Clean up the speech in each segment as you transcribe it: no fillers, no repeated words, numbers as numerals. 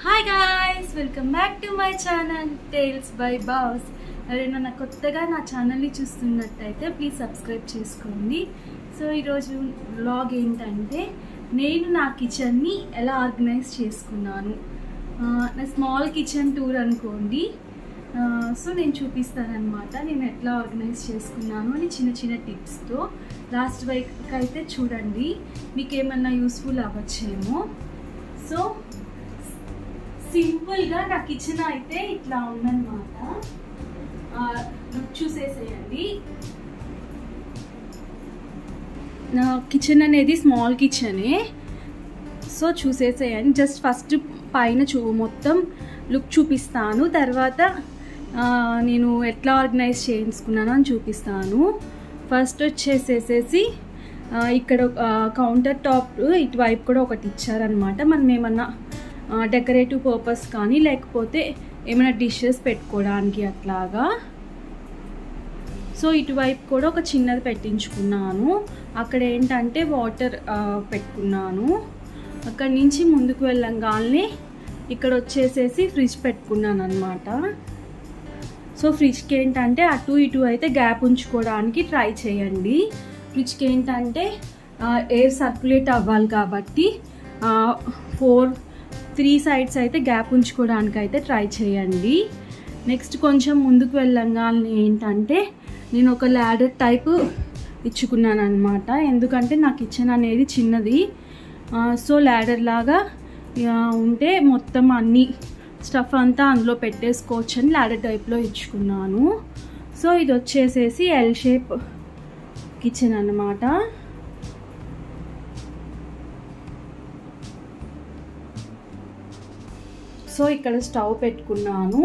Hi guys, welcome back to my channel tales by boss. ఎవరైనా కొత్తగా నా ఛానల్ని చూస్తున్నట్టయితే ప్లీజ్ సబ్స్క్రైబ్ చేసుకోండి. సో ఈరోజు వ్లాగ్ ఏంటంటే నేను నా కిచెన్ని ఎలా ఆర్గనైజ్ చేసుకున్నాను. నా స్మాల్ కిచెన్ టూర్ అనుకోండి. సో నేను చూపిస్తానన్నమాట నేను ఎట్లా ఆర్గనైజ్ చేసుకున్నాను అని చిన్న చిన్న టిప్స్తో. లాస్ట్ వీక్ అయితే చూడండి, మీకు ఏమన్నా యూస్ఫుల్ అవ్వచ్చేమో. సో సింపుల్గా నా కిచెన్ అయితే ఇట్లా ఉందన్నమాట. చూసేసేయండి. నా కిచెన్ అనేది స్మాల్ కిచెనే. సో చూసేసేయండి. జస్ట్ ఫస్ట్ పైన మొత్తం లుక్ చూపిస్తాను, తర్వాత నేను ఎట్లా ఆర్గనైజ్ చేసుకున్నాను అని చూపిస్తాను. ఫస్ట్ వచ్చేసేసి ఇక్కడ కౌంటర్ టాప్ ఇటువైపు కూడా ఒకటి ఇచ్చారనమాట. మనం ఏమన్నా డెకరేటివ్ పర్పస్ కానీ లేకపోతే ఏమైనా డిషెస్ పెట్టుకోవడానికి అట్లాగా. సో ఇటువైపు కూడా ఒక చిన్నది పెట్టించుకున్నాను. అక్కడ ఏంటంటే వాటర్ పెట్టుకున్నాను. అక్కడి నుంచి ముందుకు వెళ్ళంగానే ఇక్కడ వచ్చేసేసి ఫ్రిడ్జ్ పెట్టుకున్నాను అనమాట. సో ఫ్రిడ్జ్కి ఏంటంటే అటు ఇటు అయితే గ్యాప్ ఉంచుకోవడానికి ట్రై చేయండి. ఫ్రిడ్జ్కి ఏంటంటే ఎయిర్ సర్క్యులేట్ అవ్వాలి కాబట్టి 3 సైడ్స్ అయితే గ్యాప్ ఉంచుకోవడానికి అయితే ట్రై చేయండి. నెక్స్ట్ కొంచెం ముందుకు వెళ్ళంగానే ఏంటంటే నేను ఒక ల్యాడర్ టైప్ ఇచ్చుకున్నాను అనమాట. ఎందుకంటే నా కిచెన్ అనేది చిన్నది. సో ల్యాడర్ లాగా ఉంటే మొత్తం అన్ని స్టఫ్ అంతా అందులో పెట్టేసుకోవచ్చు అని ల్యాడర్ టైప్లో ఇచ్చుకున్నాను. సో ఇది వచ్చేసేసి ఎల్ షేప్ కిచెన్ అన్నమాట. సో ఇక్కడ స్టవ్ పెట్టుకున్నాను.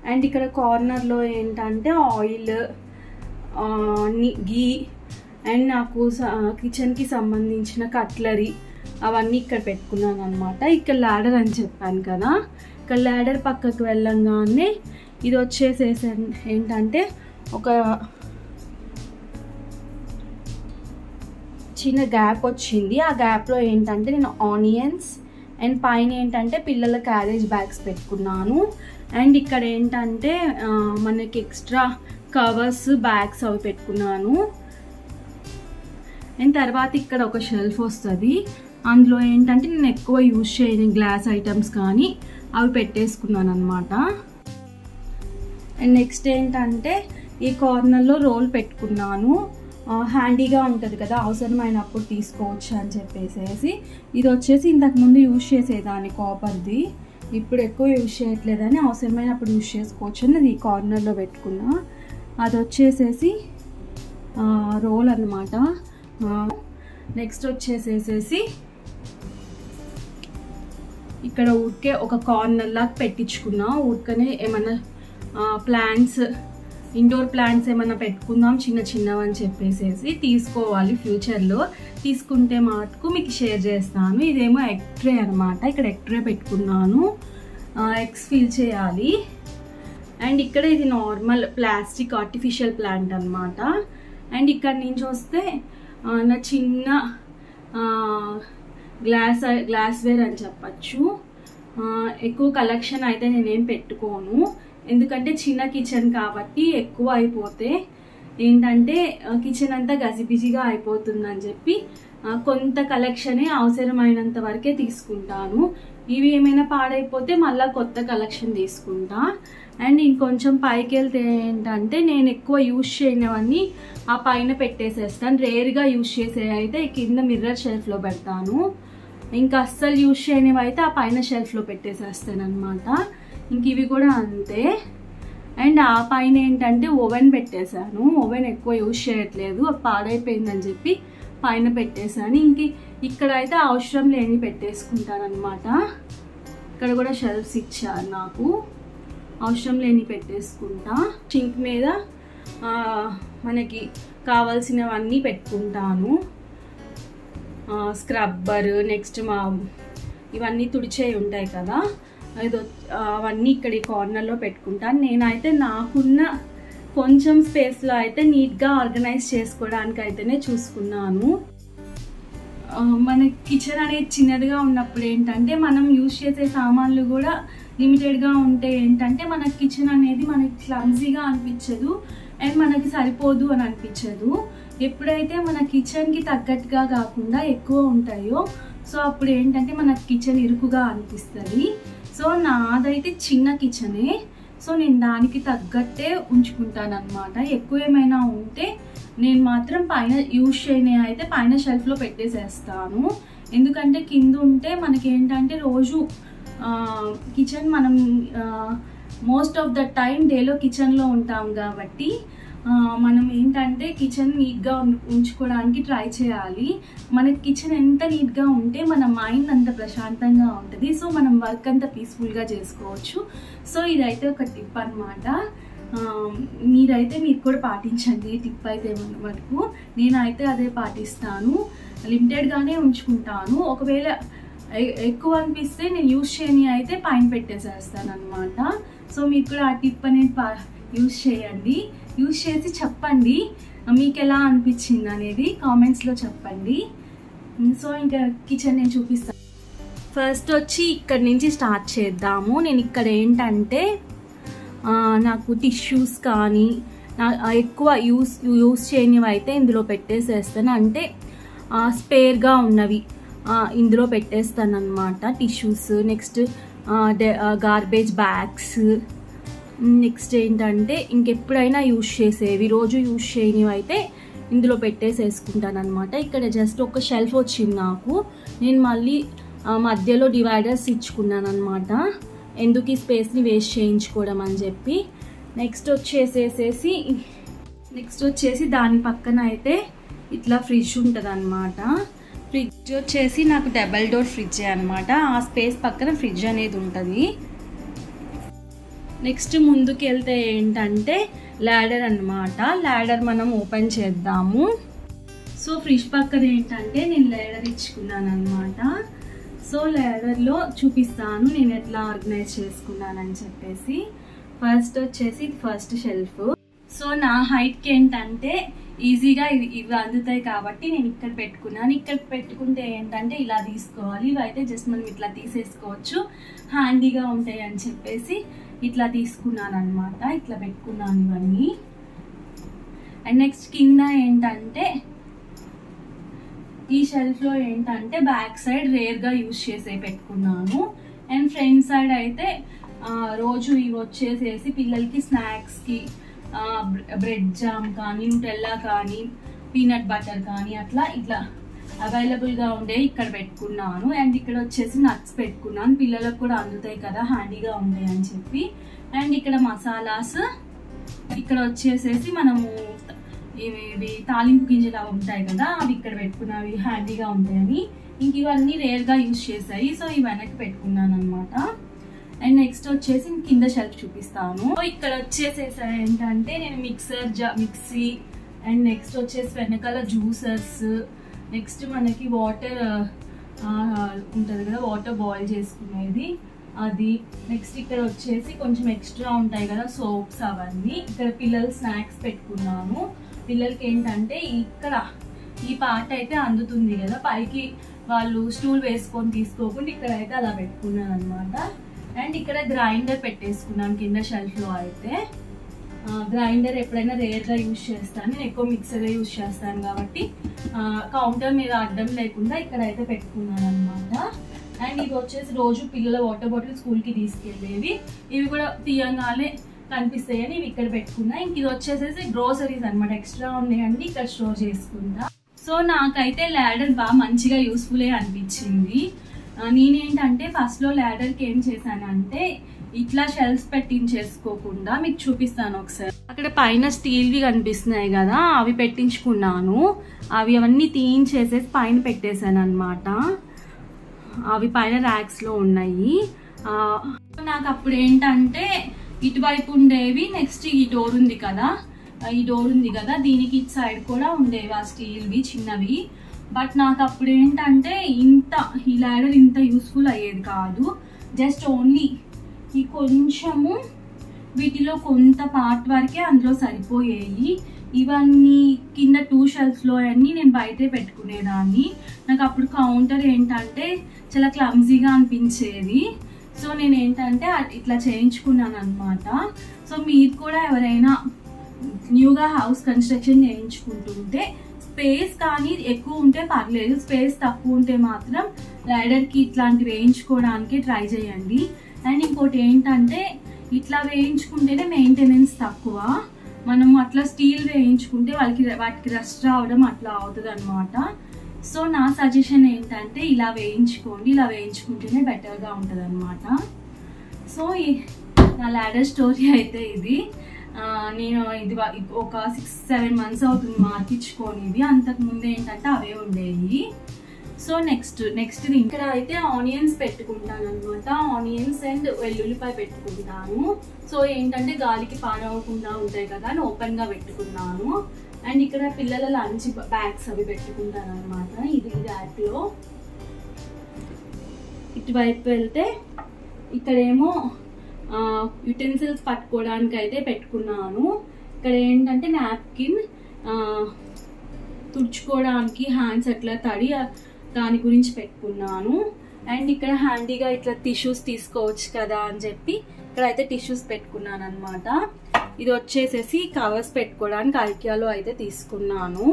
అండ్ ఇక్కడ కార్నర్లో ఏంటంటే ఆయిల్, గీ అండ్ నాకు కిచెన్కి సంబంధించిన కట్లరీ అవన్నీ ఇక్కడ పెట్టుకున్నాను అనమాట. ఇక్కడ ల్యాడర్ అని చెప్పాను కదా, ఇక్కడ ల్యాడర్ పక్కకు వెళ్ళంగానే ఇది వచ్చేసేసి ఏంటంటే ఒక చిన్న గ్యాప్ వచ్చింది. ఆ గ్యాప్లో ఏంటంటే నేను ఆనియన్స్ అండ్ పైన ఏంటంటే పిల్లల క్యారేజ్ బ్యాగ్స్ పెట్టుకున్నాను. అండ్ ఇక్కడ ఏంటంటే మనకి ఎక్స్ట్రా కవర్స్, బ్యాగ్స్ అవి పెట్టుకున్నాను. అండ్ తర్వాత ఇక్కడ ఒక షెల్ఫ్ వస్తుంది. అందులో ఏంటంటే నేను ఎక్కువ యూజ్ చేయని గ్లాస్ ఐటమ్స్ కానీ అవి పెట్టేసుకున్నాను అనమాట. అండ్ నెక్స్ట్ ఏంటంటే ఈ కార్నర్లో రోల్ పెట్టుకున్నాను. హ్యాండీగా ఉంటుంది కదా, అవసరమైనప్పుడు తీసుకోవచ్చు అని చెప్పేసి. ఇది వచ్చేసి ఇంతకుముందు యూజ్ చేసేదాన్ని కాపర్ది, ఇప్పుడు ఎక్కువ యూజ్ చేయట్లేదని అవసరమైనప్పుడు యూజ్ చేసుకోవచ్చు అని అది కార్నర్లో పెట్టుకున్నా. అది వచ్చేసేసి రోల్ అన్నమాట. నెక్స్ట్ వచ్చేసేసి ఇక్కడ ఊరికే ఒక కార్నర్ లాగా పెట్టించుకున్నా. ఊరికనే ఏమన్నా ప్లాంట్స్, ఇండోర్ ప్లాంట్స్ ఏమైనా పెట్టుకుందాం చిన్న చిన్నవి అని చెప్పేసి తీసుకోవాలి. ఫ్యూచర్లో తీసుకుంటే మటుకు మీకు షేర్ చేస్తాను. ఇదేమో ఎగ్ ట్రే అనమాట. ఇక్కడ ఎగ్ ట్రే పెట్టుకున్నాను. ఎగ్స్ ఫిల్ చేయాలి. అండ్ ఇక్కడ ఇది నార్మల్ ప్లాస్టిక్ ఆర్టిఫిషియల్ ప్లాంట్ అనమాట. అండ్ ఇక్కడ నుంచి వస్తే నా చిన్న గ్లాస్వేర్ అని చెప్పచ్చు. ఎక్కువ కలెక్షన్ అయితే నేనేం పెట్టుకోను, ఎందుకంటే చిన్న కిచెన్ కాబట్టి ఎక్కువ అయిపోతే ఏంటంటే కిచెన్ అంతా గజిబిజిగా అయిపోతుందని చెప్పి కొంత కలెక్షనే అవసరమైనంత వరకే తీసుకుంటాను. ఇవి ఏమైనా పాడైపోతే మళ్ళీ కొత్త కలెక్షన్ తీసుకుంటా. అండ్ ఇంకొంచెం పైకి వెళ్తే ఏంటంటే నేను ఎక్కువ యూజ్ చేయనివన్నీ ఆ పైన పెట్టేసేస్తాను. రేర్గా యూజ్ చేసే అయితే కింద మిర్రర్ షెల్ఫ్లో పెడతాను. ఇంకా అస్సలు యూజ్ చేయనివి అయితే ఆ పైన షెల్ఫ్లో పెట్టేసేస్తాను అనమాట. ఇంక ఇవి కూడా అంతే. అండ్ ఆ పైన ఏంటంటే ఓవెన్ పెట్టేశాను. ఓవెన్ ఎక్కువ యూజ్ చేయట్లేదు, పాడైపోయిందని చెప్పి పైన పెట్టేశాను. ఇక్కడ అయితే అవసరం లేని పెట్టేసుకుంటాను అనమాట. ఇక్కడ కూడా షెల్ఫ్స్ ఇచ్చారు నాకు, అవసరం లేని పెట్టేసుకుంటా. సింక్ మీద మనకి కావాల్సినవన్నీ పెట్టుకుంటాను. స్క్రబ్బర్, నెక్స్ట్ ఇవన్నీ తుడిచేవి ఉంటాయి కదా, అవన్నీ ఇక్కడ ఈ కార్నర్లో పెట్టుకుంటాను. నేనైతే నాకున్న కొంచెం స్పేస్లో అయితే నీట్గా ఆర్గనైజ్ చేసుకోవడానికి అయితేనే చూసుకున్నాను. మన కిచెన్ అనేది చిన్నదిగా ఉన్నప్పుడు ఏంటంటే మనం యూజ్ చేసే సామాన్లు కూడా లిమిటెడ్గా ఉంటే ఏంటంటే మన కిచెన్ అనేది మనకి క్లమ్జీగా అనిపించదు అండ్ మనకి సరిపోదు అని అనిపించదు. ఎప్పుడైతే మన కిచెన్కి తగ్గట్టుగా కాకుండా ఎక్కువ ఉంటాయో సో అప్పుడు ఏంటంటే మన కిచెన్ ఇరుకుగా అనిపిస్తుంది. సో నాదైతే చిన్న కిచెనే, సో నేను దానికి తగ్గట్టే ఉంచుకుంటాను అనమాట. ఎక్కువ ఏమైనా ఉంటే నేను మాత్రం పైన యూజ్ చేయని అయితే పైన షెల్ఫ్లో పెట్టేసేస్తాను. ఎందుకంటే కింద ఉంటే మనకి ఏంటంటే రోజు కిచెన్ మనం మోస్ట్ ఆఫ్ ద టైం డేలో కిచెన్లో ఉంటాం కాబట్టి మనం ఏంటంటే కిచెన్ నీట్గా ఉంచుకోవడానికి ట్రై చేయాలి. మనకి కిచెన్ ఎంత నీట్గా ఉంటే మన మైండ్ అంత ప్రశాంతంగా ఉంటుంది. సో మనం వర్క్ అంతా పీస్ఫుల్గా చేసుకోవచ్చు. సో ఇదైతే ఒక టిప్ అనమాట. మీరు కూడా పాటించండి టిప్ అయితే వరకు. నేనైతే అదే పాటిస్తాను, లిమిటెడ్గానే ఉంచుకుంటాను. ఒకవేళ ఎక్కువ అనిపిస్తే నేను యూజ్ చేయని అయితే పైన పెట్టేసేస్తాను అనమాట. సో మీరు కూడా ఆ టిప్ అనేది యూజ్ చేయండి. యూజ్ చేసి చెప్పండి మీకు ఎలా అనిపించింది అనేది కామెంట్స్లో చెప్పండి. సో ఇంకా కిచెన్ నేను చూపిస్తాను. ఫస్ట్ వచ్చి ఇక్కడ నుంచి స్టార్ట్ చేద్దాము. నేను ఇక్కడ ఏంటంటే నాకు టిష్యూస్ కానీ ఎక్కువ యూస్ చేయనివి అయితే ఇందులో పెట్టేసేస్తాను. అంటే స్పేర్గా ఉన్నవి ఇందులో పెట్టేస్తాను అనమాట. Tissues, next garbage bags, next ఏంటంటే ఇంకెప్పుడైనా యూజ్ చేసేవి రోజు యూజ్ చేయనివి అయితే ఇందులో పెట్టేసేసుకుంటాను అనమాట. ఇక్కడ జస్ట్ ఒక షెల్ఫ్ వచ్చింది నాకు. నేను మళ్ళీ మధ్యలో డివైడర్స్ ఇచ్చుకున్నాను అనమాట, ఎందుకు ఈ స్పేస్ని వేస్ట్ చేయించుకోవడం అని చెప్పి. నెక్స్ట్ వచ్చేసి దాని పక్కన అయితే ఇట్లా ఫ్రిడ్జ్ ఉంటుంది అనమాట. ఫ్రిడ్జ్ వచ్చేసి నాకు డబల్ డోర్ ఫ్రిడ్జ్ అనమాట. ఆ స్పేస్ పక్కన ఫ్రిడ్జ్ అనేది ఉంటుంది. నెక్స్ట్ ముందుకు వెళ్తే ఏంటంటే ల్యాడర్ అనమాట. ల్యాడర్ మనం ఓపెన్ చేద్దాము. సో ఫ్రిడ్జ్ పక్కన ఏంటంటే నేను ల్యాడర్ ఇచ్చుకున్నాను అనమాట. సో ల్యాడర్లో చూపిస్తాను నేను ఎట్లా ఆర్గనైజ్ చేసుకున్నానని చెప్పేసి. ఫస్ట్ వచ్చేసి ఫస్ట్ షెల్ఫ్. సో నా హైట్కి ఏంటంటే ఈజీగా ఇవి అందుతాయి కాబట్టి నేను ఇక్కడ పెట్టుకున్నాను. ఇక్కడ పెట్టుకుంటే ఏంటంటే ఇలా తీసుకోవాలి. ఇవి అయితే జస్ట్ మనం ఇట్లా తీసేసుకోవచ్చు, హ్యాండీగా ఉంటాయి అని చెప్పేసి ఇట్లా తీసుకున్నాను అనమాట. ఇట్లా పెట్టుకున్నాను ఇవన్నీ. అండ్ నెక్స్ట్ కింద ఏంటంటే ఈ షెల్ఫ్లో ఏంటంటే బ్యాక్ సైడ్ రేర్గా యూజ్ చేసే పెట్టుకున్నాను. అండ్ ఫ్రంట్ సైడ్ అయితే రోజు ఇవి వచ్చేసేసి పిల్లలకి స్నాక్స్కి బ్రెడ్ జామ్ కానీ, న్యూటెల్లా కానీ, పీనట్ బటర్ కానీ అట్లా ఇట్లా అవైలబుల్గా ఉండే ఇక్కడ పెట్టుకున్నాను. అండ్ ఇక్కడ వచ్చేసి నట్స్ పెట్టుకున్నాను, పిల్లలకు కూడా అందుతాయి కదా, హ్యాండీగా ఉంటాయి అని చెప్పి. అండ్ ఇక్కడ మసాలాస్, ఇక్కడ వచ్చేసేసి మనము ఇవి తాలింపు గింజలు అవి ఉంటాయి కదా, అవి ఇక్కడ పెట్టుకున్నవి హ్యాండీగా ఉంటాయని. ఇంక ఇవన్నీ రేర్గా యూజ్ చేసాయి, సో ఇవి వెనక్కి పెట్టుకున్నాను అనమాట. అండ్ నెక్స్ట్ వచ్చేసి కింద షెల్ఫ్ చూపిస్తాను. ఇక్కడ వచ్చేసేసి ఏంటంటే నేను మిక్సీ అండ్ నెక్స్ట్ వచ్చేసి వెనకాల జ్యూసర్స్, నెక్స్ట్ మనకి వాటర్ ఉంటుంది కదా, వాటర్ బాయిల్ చేసుకునేది అది. నెక్స్ట్ ఇక్కడ వచ్చేసి కొంచెం ఎక్స్ట్రా ఉంటాయి కదా సోప్స్, అవన్నీ. ఇక్కడ పిల్లలు స్నాక్స్ పెట్టుకున్నాను. పిల్లలకి ఏంటంటే ఇక్కడ ఈ పార్ట్ అయితే అందుతుంది కదా, పైకి వాళ్ళు స్టూల్ వేసుకొని తీసుకోకుండా ఇక్కడ అయితే అలా పెట్టుకున్నాను అనమాట. అండ్ ఇక్కడ గ్రైండర్ పెట్టేసుకున్నాను కింద షెల్ఫ్లో అయితే. గ్రైండర్ ఎప్పుడైనా రేర్గా యూజ్ చేస్తాను, నేను ఎక్కువ మిక్సరే యూజ్ చేస్తాను కాబట్టి కౌంటర్ మీద అడ్డం లేకుండా ఇక్కడ అయితే పెట్టుకున్నాను అనమాట. అండ్ ఇవి వచ్చేసి రోజు పిల్లల వాటర్ బాటిల్ స్కూల్కి తీసుకెళ్ళేవి, ఇవి కూడా తీయంగానే కనిపిస్తాయని ఇవి ఇక్కడ పెట్టుకున్నా. ఇంక ఇది వచ్చేసేసి గ్రోసరీస్ అనమాట, ఎక్స్ట్రా ఉన్నాయండి ఇక్కడ స్టోర్ చేసుకుంటా. సో నాకైతే ల్యాడర్ బాగా మంచిగా యూస్ఫుల్లే అనిపించింది. నేనేంటంటే ఫస్ట్లో ల్యాడర్కి ఏం చేశానంటే ఇట్లా షెల్ఫ్స్ పెట్టించేసుకోకుండా మీకు చూపిస్తాను ఒకసారి. అక్కడ పైన స్టీల్వి కనిపిస్తున్నాయి కదా, అవి పెట్టించుకున్నాను. అవి అవన్నీ తీయించేసేసి పైన పెట్టేశాను అనమాట. అవి పైన ర్యాక్స్లో ఉన్నాయి. నాకు అప్పుడు ఏంటంటే ఇటువైపు ఉండేవి, నెక్స్ట్ ఈ డోర్ ఉంది కదా, దీనికి ఇటు సైడ్ కూడా ఉండేవి ఆ స్టీల్వి చిన్నవి. బట్ నాకు అప్పుడు ఏంటంటే ఈ ల్యాడర్ ఇంత యూస్ఫుల్ అయ్యేది కాదు. జస్ట్ ఓన్లీ ఈ కొంచెము వీటిలో కొంత పార్ట్ వరకే అందులో సరిపోయేవి. ఇవన్నీ కింద 2 షెల్ఫ్లో అన్నీ నేను బయటే పెట్టుకునేదాన్ని. నాకు అప్పుడు కౌంటర్ ఏంటంటే చాలా క్లమ్జీగా అనిపించేది. సో నేను ఏంటంటే ఇట్లా చేయించుకున్నాను అనమాట. సో మీరు కూడా ఎవరైనా న్యూగా హౌస్ కన్స్ట్రక్షన్ చేయించుకుంటుంటే స్పేస్ కానీ ఎక్కువ ఉంటే పర్లేదు, స్పేస్ తక్కువ ఉంటే మాత్రం ల్యాడర్కి ఇట్లాంటివి వేయించుకోవడానికి ట్రై చేయండి. అండ్ ఇంకోటి ఏంటంటే ఇట్లా వేయించుకుంటేనే మెయింటెనెన్స్ తక్కువ. మనం అట్లా స్టీల్ వేయించుకుంటే వాటికి రస్ట్ రావడం అట్లా అవుతుంది అనమాట. సో నా సజెషన్ ఏంటంటే ఇలా వేయించుకోండి, ఇలా వేయించుకుంటేనే బెటర్గా ఉంటుంది అనమాట. సో నా ల్యాడర్ స్టోరీ అయితే ఇది. నేను ఇది ఒక 6-7 months అవుతుంది మార్పించుకొని. ఇది అంతకుముందు ఏంటంటే అవే ఉండేవి. సో నెక్స్ట్ ఇక్కడ అయితే ఆనియన్స్ పెట్టుకుంటాను అనమాట. ఆనియన్స్ అండ్ వెల్లుల్లిపాయ పెట్టుకుంటాను. సో ఏంటంటే గాలికి పారవకుండా ఉంటాయి కదా అని ఓపెన్గా పెట్టుకున్నాను. అండ్ ఇక్కడ పిల్లల లంచ్ బ్యాగ్స్ అవి పెట్టుకుంటాను అనమాట. ఇది ర్యాక్లో. ఇటువైపు వెళ్తే ఇక్కడేమో యుటెన్సిల్స్ పట్టుకోవడానికి అయితే పెట్టుకున్నాను. ఇక్కడ ఏంటంటే నాప్కిన్ తుడుచుకోవడానికి హ్యాండ్స్ అట్లా తడి దాని గురించి పెట్టుకున్నాను. అండ్ ఇక్కడ హ్యాండీగా ఇట్లా టిష్యూస్ తీసుకోవచ్చు కదా అని చెప్పి ఇక్కడైతే టిష్యూస్ పెట్టుకున్నాను అనమాట. ఇది వచ్చేసేసి కవర్స్ పెట్టుకోవడానికి ఐకియాలో అయితే తీసుకున్నాను.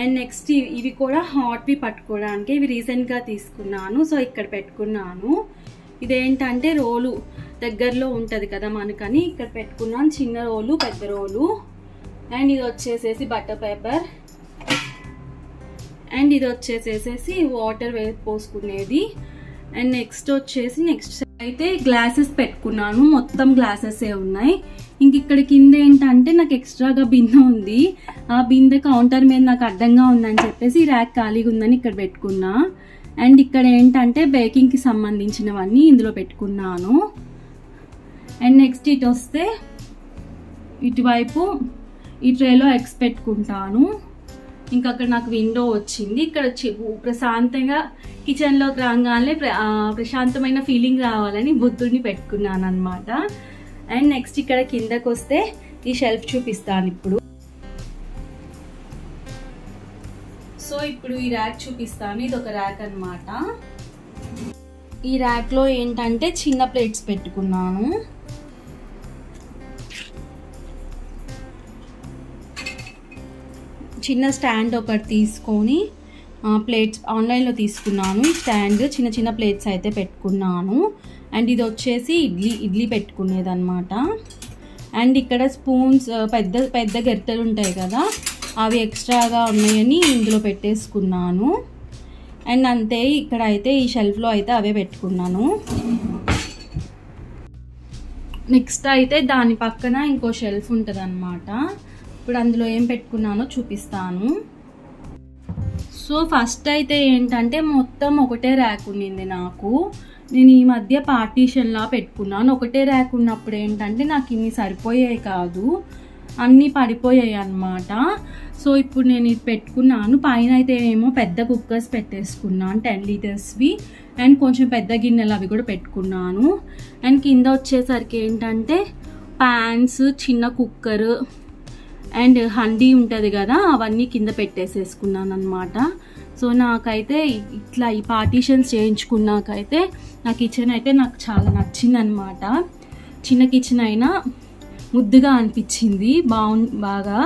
అండ్ నెక్స్ట్ ఇవి కూడా హాట్వి పట్టుకోవడానికి ఇవి రీసెంట్గా తీసుకున్నాను. సో ఇక్కడ పెట్టుకున్నాను. ఇదేంటంటే రోలు దగ్గరలో ఉంటుంది కదా మనకని ఇక్కడ పెట్టుకున్నాను. చిన్న రోలు, పెద్ద రోలు. అండ్ ఇది వచ్చేసేసి బటర్ పేపర్. అండ్ ఇది వచ్చేసేసి వాటర్ పోసుకునేది. అండ్ నెక్స్ట్ అయితే గ్లాసెస్ పెట్టుకున్నాను. మొత్తం గ్లాసెసే ఉన్నాయి. ఇంక ఇక్కడ కింద ఏంటంటే నాకు ఎక్స్ట్రాగా బిందె ఉంది. ఆ బిందె కౌంటర్ మీద నాకు అడ్డంగా ఉందని చెప్పేసి ర్యాక్ ఖాళీగా ఉందని ఇక్కడ పెట్టుకున్నా. అండ్ ఇక్కడ ఏంటంటే బేకింగ్కి సంబంధించినవన్నీ ఇందులో పెట్టుకున్నాను. అండ్ నెక్స్ట్ ఇటు వస్తే ఇటువైపు ఈ ట్రేలో ఎగ్స్ పెట్టుకుంటాను. ఇంకా అక్కడ నాకు విండో వచ్చింది. ఇక్కడ ప్రశాంతంగా కిచెన్లోకి రాగానే ప్రశాంతమైన ఫీలింగ్ రావాలని బుద్ధుడిని పెట్టుకున్నాను అనమాట. అండ్ నెక్స్ట్ ఇక్కడ కిందకు వస్తే ఈ షెల్ఫ్ చూపిస్తాను ఇప్పుడు. సో ఇప్పుడు ఈ ర్యాక్ చూపిస్తాను. ఇది ఒక ర్యాక్ అనమాట. ఈ ర్యాక్లో ఏంటంటే చిన్న ప్లేట్స్ పెట్టుకున్నాను. చిన్న స్టాండ్ ఒకటి తీసుకొని ప్లేట్స్ ఆన్లైన్లో తీసుకున్నాను. ఈ స్టాండ్ చిన్న చిన్న ప్లేట్స్ అయితే పెట్టుకున్నాను. అండ్ ఇది వచ్చేసి ఇడ్లీ పెట్టుకునేది అనమాట. అండ్ ఇక్కడ స్పూన్స్ పెద్ద గెరిటెలు ఉంటాయి కదా, అవి ఎక్స్ట్రాగా ఉన్నాయని ఇందులో పెట్టేసుకున్నాను. అండ్ అంతే, ఇక్కడ అయితే ఈ షెల్ఫ్లో అయితే అవే పెట్టుకున్నాను. నెక్స్ట్ అయితే దాని పక్కన ఇంకో షెల్ఫ్ ఉంటుంది అనమాట. ఇప్పుడు అందులో ఏం పెట్టుకున్నానో చూపిస్తాను. సో ఫస్ట్ అయితే ఏంటంటే మొత్తం ఒకటే ర్యాక్ ఉండింది నాకు. నేను ఈ మధ్య పార్టీషన్లా పెట్టుకున్నాను. ఒకటే ర్యాక్ ఉన్నప్పుడు ఏంటంటే నాకు ఇన్ని సరిపోయాయి కాదు, అన్నీ పడిపోయాయి అన్నమాట. సో ఇప్పుడు నేను ఇది పెట్టుకున్నాను. పైన అయితే ఏమో పెద్ద కుక్కర్స్ పెట్టేసుకున్నాను 10 లీటర్స్వి. అండ్ కొంచెం పెద్ద గిన్నెలు అవి కూడా పెట్టుకున్నాను. అండ్ కింద వచ్చేసరికి ఏంటంటే ప్యాన్స్, చిన్న కుక్కర్ అండ్ హండీ ఉంటుంది కదా, అవన్నీ కింద పెట్టేసేసుకున్నాను అనమాట. సో నాకైతే ఇట్లా ఈ పార్టీషన్స్ చేయించుకున్నాకైతే నా కిచెన్ అయితే నాకు చాలా నచ్చింది అనమాట. చిన్న కిచెన్ అయినా ముద్దుగా అనిపించింది, బాగా.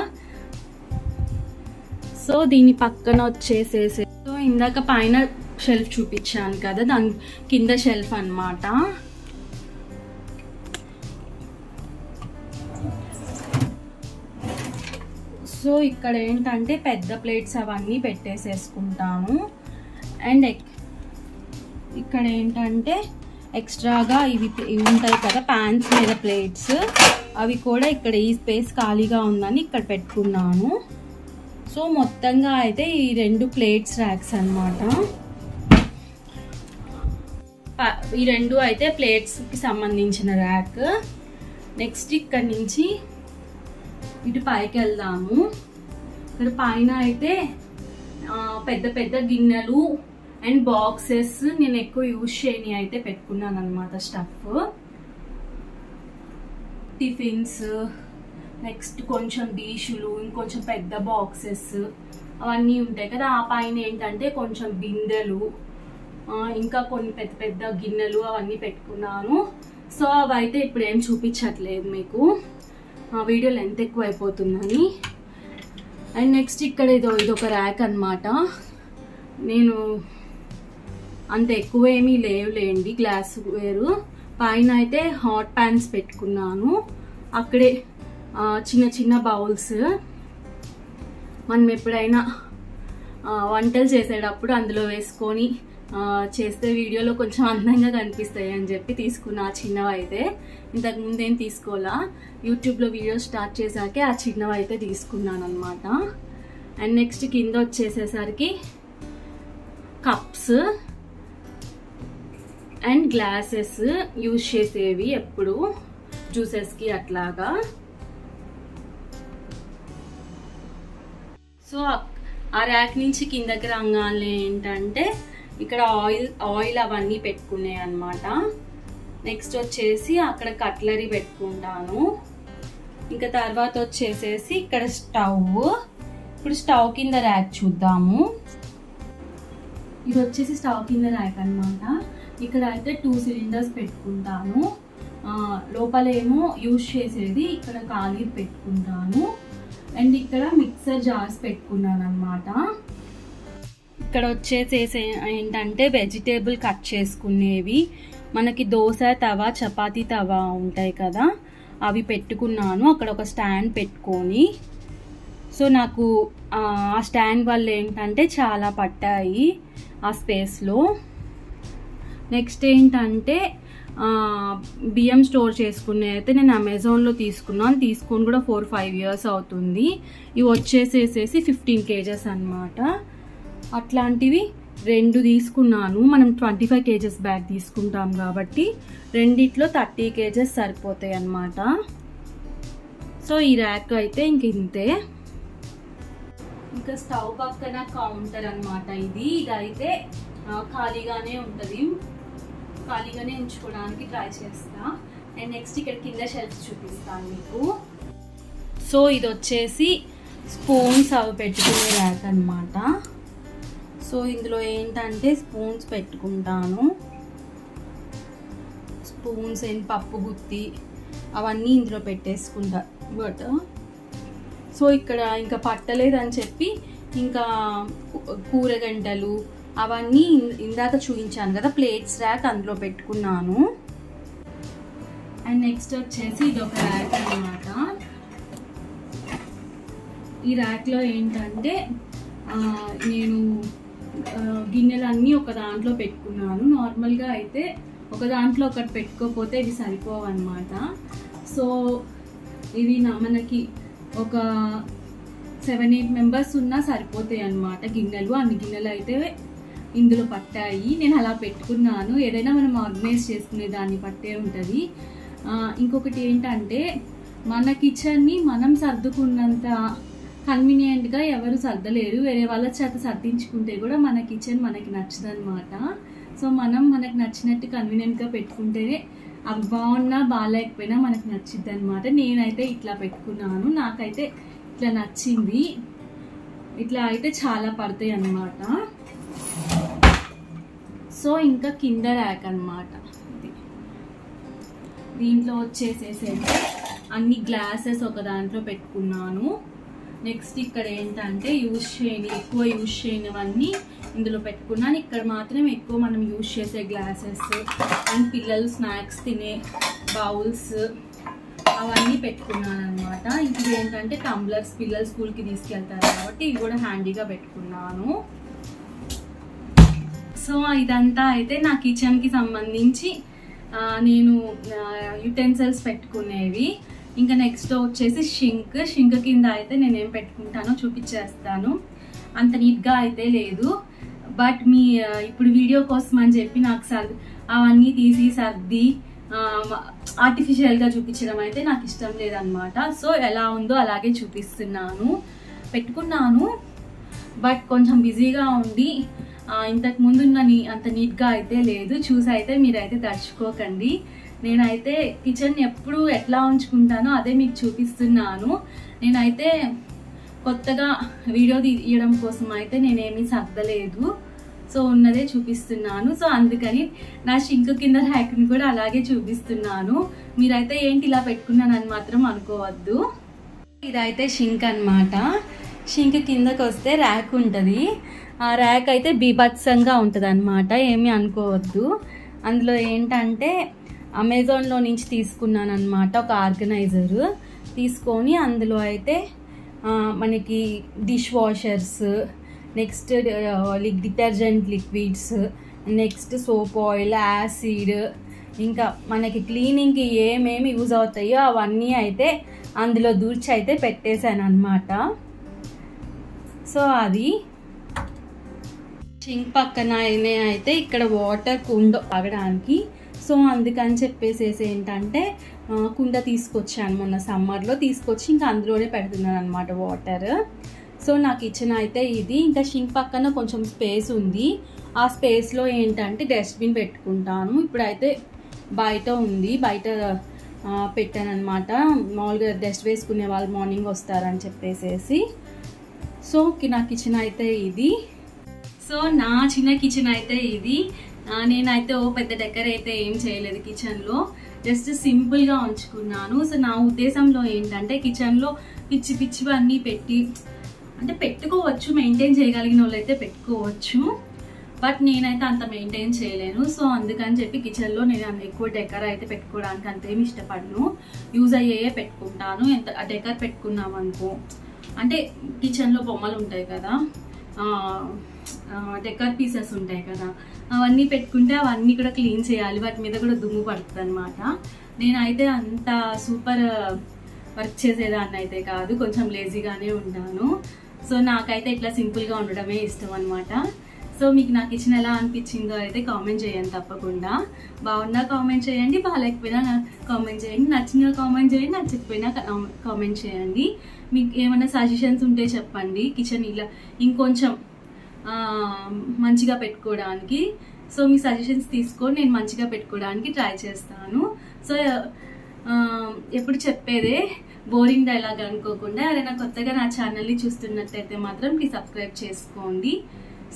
సో దీని పక్కన వచ్చేసేసి సో ఇందాక పైన షెల్ఫ్ చూపించాను కదా, దాని కింద షెల్ఫ్ అనమాట. సో ఇక్కడ ఏంటంటే పెద్ద ప్లేట్స్ అవన్నీ పెట్టేసేసుకుంటాను. అండ్ ఇక్కడ ఏంటంటే ఎక్స్ట్రాగా ఇవి ఉంటాయి కదా ప్యాన్స్ మీద ప్లేట్స్, అవి కూడా ఇక్కడ ఈ స్పేస్ ఖాళీగా ఉందని ఇక్కడ పెట్టుకున్నాను. సో మొత్తంగా అయితే ఈ 2 ప్లేట్స్ ర్యాక్స్ అనమాట. ఈ 2 అయితే ప్లేట్స్కి సంబంధించిన ర్యాక్. నెక్స్ట్ ఇక్కడ నుంచి ఇటు పైకి వెళ్దాము. ఇక్కడ పైన అయితే పెద్ద గిన్నెలు అండ్ బాక్సెస్ నేను ఎక్కువ యూజ్ చేయని అయితే పెట్టుకున్నాను అనమాట. స్టఫ్, టిఫిన్స్, నెక్స్ట్ కొంచెం డిషులు, ఇంకొంచెం పెద్ద బాక్సెస్ అవన్నీ ఉంటాయి కదా. ఆ పైన ఏంటంటే కొంచెం బిందెలు, ఇంకా కొన్ని పెద్ద పెద్ద గిన్నెలు అవన్నీ పెట్టుకున్నాను. సో అవైతే ఇప్పుడు ఏం చూపించట్లేదు మీకు, వీడియో లెంత్ ఎక్కువ అయిపోతుందని. అండ్ నెక్స్ట్ ఇక్కడ ఇదొక ర్యాక్ అనమాట. నేను అంత ఎక్కువ ఏమీ లేవులేండి గ్లాస్ వేరు. పైన అయితే హాట్ ప్యాన్స్ పెట్టుకున్నాను, అక్కడే చిన్న చిన్న బౌల్స్ మనం ఎప్పుడైనా వంటలు చేసేటప్పుడు అందులో వేసుకొని చేస్తే వీడియోలో కొంచెం అందంగా కనిపిస్తాయి అని చెప్పి తీసుకున్నా. ఆ చిన్నవైతే ఇంతకుముందు ఏం తీసుకోవాలా, యూట్యూబ్లో వీడియో స్టార్ట్ చేశాకే ఆ చిన్నవైతే తీసుకున్నాను అనమాట. అండ్ నెక్స్ట్ కింద వచ్చేసేసరికి కప్స్ అండ్ గ్లాసెస్ యూజ్ చేసేవి ఎప్పుడు జ్యూసెస్కి అట్లాగా. సో ఆ ర్యాక్ నుంచి కిందకి రంగానే ఏంటంటే ఇక్కడ ఆయిల్ అవన్నీ పెట్టుకున్నాయి అనమాట. నెక్స్ట్ వచ్చేసి అక్కడ కట్లరీ పెట్టుకుంటాను. ఇంకా తర్వాత వచ్చేసేసి ఇక్కడ స్టవ్. ఇప్పుడు స్టవ్ కింద ర్యాక్ చూద్దాము. ఇది వచ్చేసి స్టవ్ కింద ర్యాక్ అనమాట. ఇక్కడ అయితే 2 సిలిండర్స్ పెట్టుకుంటాను. లోపలేమో యూజ్ చేసేది ఇక్కడ ఖాళీ పెట్టుకుంటాను. అండ్ ఇక్కడ మిక్సర్ జార్స్ పెట్టుకున్నాను అనమాట. ఇక్కడ వచ్చేసేసి ఏంటంటే వెజిటేబుల్ కట్ చేసుకునేవి, మనకి దోశ తవా చపాతీ తవా ఉంటాయి కదా, అవి పెట్టుకున్నాను. అక్కడ ఒక స్టాండ్ పెట్టుకొని, సో నాకు ఆ స్టాండ్ వల్ల ఏంటంటే చాలా పట్టాయి ఆ స్పేస్లో. నెక్స్ట్ ఏంటంటే బియ్యం స్టోర్ చేసుకునే అయితే నేను అమెజాన్లో తీసుకున్నాను. తీసుకొని కూడా 4-5 years అవుతుంది. ఇవి వచ్చేసేసేసి 15 kgs అనమాట. అట్లాంటివి 2 తీసుకున్నాను. మనం 25 kgs బ్యాగ్ తీసుకుంటాం కాబట్టి రెండిట్లో 30 kgs సరిపోతాయి అన్నమాట. సో ఈ ర్యాక్ అయితే ఇంతే. ఇంకా స్టవ్ పక్కన కౌంటర్ అనమాట. ఇదైతే ఖాళీగానే ఉంటుంది, ఖాళీగానే ఉంచుకోవడానికి ట్రై చేస్తా. అండ్ నెక్స్ట్ ఇక్కడ కింద షెల్ఫ్స్ చూపిస్తాను మీకు. సో ఇది వచ్చేసి స్పూన్స్ అవి పెట్టుకునే ర్యాక్ అనమాట. సో ఇందులో ఏంటంటే స్పూన్స్ పెట్టుకుంటాను. స్పూన్స్ అండ్ పప్పు గుత్తి అవన్నీ ఇందులో పెట్టేసుకుంటా. బట్ సో ఇక్కడ ఇంకా పట్టలేదని చెప్పి ఇంకా కూరగంటలు అవన్నీ ఇందాక చూపించాను కదా ప్లేట్స్ ర్యాక్, అందులో పెట్టుకున్నాను. అండ్ నెక్స్ట్ వచ్చేసి ఇదొక ర్యాక్ అనమాట. ఈ ర్యాక్లో ఏంటంటే నేను గిన్నెలన్నీ ఒక దాంట్లో పెట్టుకున్నాను. నార్మల్గా అయితే ఒక దాంట్లో ఒకటి పెట్టుకోకపోతే ఇవి సరిపోవు అనమాట. సో ఇవి మనకి ఒక 7-8 మెంబర్స్ ఉన్నా సరిపోతాయి అన్నమాట గిన్నెలు. అన్ని గిన్నెలు అయితే ఇందులో పట్టాయి. నేను అలా పెట్టుకున్నాను. ఏదైనా మనం ఆర్గనైజ్ చేసుకునే దాన్ని పట్టే ఉంటుంది. ఇంకొకటి ఏంటంటే మన కిచెన్ని మనం సర్దుకున్నంత కన్వీనియంట్గా ఎవరు సర్దలేరు. వేరే వాళ్ళ చేత సర్దించుకుంటే కూడా మన కిచెన్ మనకి నచ్చదనమాట. సో మనం మనకు నచ్చినట్టు కన్వీనియంట్గా పెట్టుకుంటేనే అవి బాగున్నా బాగాలేకపోయినా మనకు నచ్చిద్ది అనమాట. నేనైతే ఇట్లా పెట్టుకున్నాను, నాకైతే ఇట్లా నచ్చింది. ఇట్లా అయితే చాలా పడతాయి అన్నమాట. సో ఇంకా కింద ర్యాక్ అనమాట. దీంట్లో వచ్చేసేసి అన్ని గ్లాసెస్ ఒక దాంట్లో పెట్టుకున్నాను. నెక్స్ట్ ఇక్కడ ఏంటంటే ఎక్కువ యూజ్ చేయనివన్నీ ఇందులో పెట్టుకున్నాను. ఇక్కడ మాత్రం ఎక్కువ మనం యూజ్ చేసే గ్లాసెస్ అండ్ పిల్లలు స్నాక్స్ తినే బౌల్స్ అవన్నీ పెట్టుకున్నాను అనమాట. ఇది ఏంటంటే టంబ్లర్స్, పిల్లలు స్కూల్కి తీసుకెళ్తారు కాబట్టి ఇవి కూడా హ్యాండీగా పెట్టుకున్నాను. సో ఇదంతా అయితే నా కిచెన్కి సంబంధించి నేను యుటెన్సిల్స్ పెట్టుకునేవి. ఇంకా నెక్స్ట్ వచ్చేసి షింక్ కింద అయితే నేనేం పెట్టుకుంటానో చూపించేస్తాను. అంత నీట్గా అయితే లేదు, బట్ ఇప్పుడు వీడియో కోసం అని చెప్పి నాకు అవన్నీ తీసి సర్ది ఆర్టిఫిషియల్గా చూపించడం అయితే నాకు ఇష్టం లేదనమాట. సో ఎలా ఉందో అలాగే చూపిస్తున్నాను. పెట్టుకున్నాను, బట్ కొంచెం బిజీగా ఉండి ఇంతకు ముందు అంత నీట్గా అయితే లేదు. చూసి అయితే మీరైతే తడుచుకోకండి. నేనైతే కిచెన్ ఎప్పుడు ఎట్లా ఉంచుకుంటానో అదే మీకు చూపిస్తున్నాను. నేనైతే కొత్తగా వీడియో తీయడం కోసం అయితే నేనేమీ సర్దలేదు, సో ఉన్నదే చూపిస్తున్నాను. సో అందుకని నా షింక్ కింద ర్యాక్ని కూడా అలాగే చూపిస్తున్నాను. మీరైతే ఏంటి ఇలా పెట్టుకున్నానని మాత్రం అనుకోవద్దు. ఇదైతే షింక్ అన్నమాట. షింక్ కిందకి వస్తే ర్యాక్ ఉంటుంది. ఆ ర్యాక్ అయితే బీభత్సంగా ఉంటుంది అన్నమాట, ఏమీ అనుకోవద్దు. అందులో ఏంటంటే అమెజాన్లో నుంచి తీసుకున్నాను అన్నమాట ఒక ఆర్గనైజర్. తీసుకొని అందులో అయితే మనకి dish washers, next detergent liquids, next soap oil, acid, ఇంకా మనకి క్లీనింగ్కి ఏమేమి యూజ్ అవుతాయో అవన్నీ అయితే అందులో దూర్చి అయితే పెట్టేశాను అన్నమాట. సో అది షింక్ పక్కన అయితే ఇక్కడ వాటర్ కుండ తాగడానికి. సో అందుకని చెప్పేసేసి ఏంటంటే కుండ తీసుకొచ్చాను మొన్న సమ్మర్లో, తీసుకొచ్చి ఇంకా అందులోనే పెడుతున్నాను అనమాట వాటర్. సో నా కిచెన్ అయితే ఇది. ఇంకా షింక్ పక్కన కొంచెం స్పేస్ ఉంది. ఆ స్పేస్లో ఏంటంటే డస్ట్బిన్ పెట్టుకుంటాను. ఇప్పుడైతే బయట ఉంది, బయట పెట్టాను అనమాట. మామూలుగా డస్ట్ వేసుకునే వాళ్ళు మార్నింగ్ వస్తారని చెప్పేసేసి. సో నా కిచెన్ అయితే ఇది. సో నా చిన్న కిచెన్ అయితే ఇది. నేనైతే పెద్ద డెకర్ అయితే ఏం చేయలేదు కిచెన్లో, జస్ట్ సింపుల్గా ఉంచుకున్నాను. సో నా ఉద్దేశంలో ఏంటంటే కిచెన్లో పిచ్చి పిచ్చివన్నీ పెట్టి అంటే పెట్టుకోవచ్చు, మెయింటైన్ చేయగలిగిన వాళ్ళు అయితే పెట్టుకోవచ్చు, బట్ నేనైతే అంత మెయింటైన్ చేయలేను. సో అందుకని చెప్పి కిచెన్లో నేను ఎక్కువ డెకర్ అయితే పెట్టుకోవడానికి అంతేమి ఇష్టపడను. యూజ్ అయ్యే పెట్టుకుంటాను. ఎంత డెకర్ పెట్టుకున్నాం అనుకో, అంటే కిచెన్లో బొమ్మలు ఉంటాయి కదా, డెకర్ పీసెస్ ఉంటాయి కదా, అవన్నీ పెట్టుకుంటే అవన్నీ కూడా క్లీన్ చేయాలి, వాటి మీద కూడా దుమ్ము పడుతుంది అనమాట. నేనైతే అంత సూపర్ వర్క్ చేసేదాన్ని అయితే కాదు, కొంచెం లేజీగానే ఉంటాను. సో నాకైతే ఇట్లా సింపుల్గా ఉండడమే ఇష్టం అనమాట. సో మీకు నా కిచెన్ ఎలా అనిపించిందో అయితే కామెంట్ చేయండి తప్పకుండా. బాగున్నా కామెంట్ చేయండి, బాగాలేకపోయినా కామెంట్ చేయండి, నచ్చిన కామెంట్ చేయండి, నచ్చకపోయినా కామెంట్ చేయండి. మీకు ఏమైనా సజెషన్స్ ఉంటే చెప్పండి కిచెన్ ఇలా ఇంకొంచెం మంచిగా పెట్టుకోవడానికి. సో మీ సజెషన్స్ తీసుకొని నేను మంచిగా పెట్టుకోవడానికి ట్రై చేస్తాను. సో ఎప్పుడు చెప్పేదే బోరింగ్ డైలాగ్ అనుకోకుండా ఎవరైనా కొత్తగా నా ఛానల్ని చూస్తున్నట్టయితే మాత్రం ప్లీజ్ సబ్స్క్రైబ్ చేసుకోండి.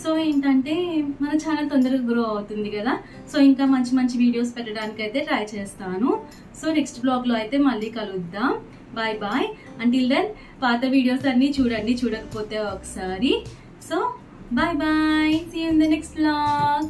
సో ఏంటంటే మన ఛానల్ తొందరగా గ్రో అవుతుంది కదా. సో ఇంకా మంచి మంచి వీడియోస్ పెట్టడానికి అయితే ట్రై చేస్తాను. సో నెక్స్ట్ బ్లాగ్లో అయితే మళ్ళీ కలుద్దాం. Bye bye. అంటిల్ దెన్ పాత వీడియోస్ అన్నీ చూడండి, చూడకపోతే ఒకసారి. So bye bye, see you in the next blog.